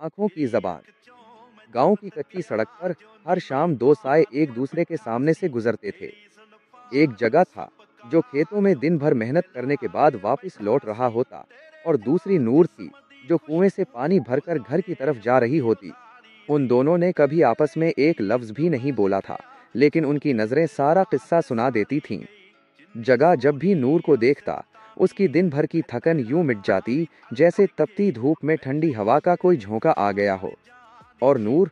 आंखों की जबान। गांव की कच्ची सड़क पर हर शाम दो साए एक दूसरे के सामने से गुजरते थे। एक जगह था जो खेतों में दिन भर मेहनत करने के बाद वापस लौट रहा होता, और दूसरी नूर थी जो कुएं से पानी भरकर घर की तरफ जा रही होती। उन दोनों ने कभी आपस में एक लफ्ज भी नहीं बोला था, लेकिन उनकी नजरें सारा किस्सा सुना देती थीं। जगह जब भी नूर को देखता, उसकी दिन भर की थकन यूं मिट जाती जैसे तपती धूप में ठंडी हवा का कोई झोंका आ गया हो। और नूर,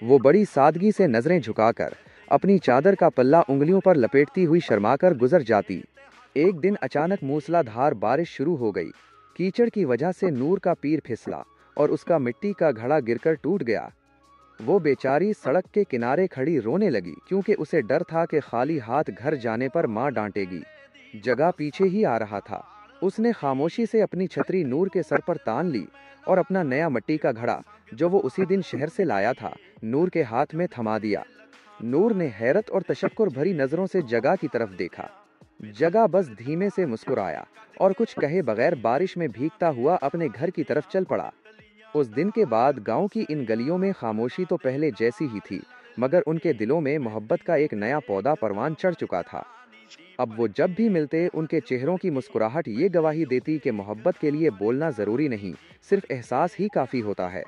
वो बड़ी सादगी से नजरें झुकाकर अपनी चादर का पल्ला उंगलियों पर लपेटती हुई शर्माकर गुजर जाती। एक दिन अचानक मूसलाधार बारिश शुरू हो गई। कीचड़ की वजह से नूर का पैर फिसला और उसका मिट्टी का घड़ा गिरकर टूट गया। वो बेचारी सड़क के किनारे खड़ी रोने लगी, क्योंकि उसे डर था कि खाली हाथ घर जाने पर माँ डांटेगी। जगह पीछे ही आ रहा था। उसने खामोशी से अपनी छतरी नूर के सर पर तान ली और अपना नया मिट्टी का घड़ा, जो वो उसी दिन शहर से लाया था, नूर के हाथ में थमा दिया। नूर ने हैरत और तशक्कुर भरी नजरों से जगह की तरफ देखा। जगह बस धीमे से मुस्कुराया और कुछ कहे बगैर बारिश में भीगता हुआ अपने घर की तरफ चल पड़ा। उस दिन के बाद गांव की इन गलियों में खामोशी तो पहले जैसी ही थी, मगर उनके दिलों में मोहब्बत का एक नया पौधा परवान चढ़ चुका था। अब वो जब भी मिलते, उनके चेहरों की मुस्कुराहट ये गवाही देती कि मोहब्बत के लिए बोलना जरूरी नहीं, सिर्फ एहसास ही काफी होता है।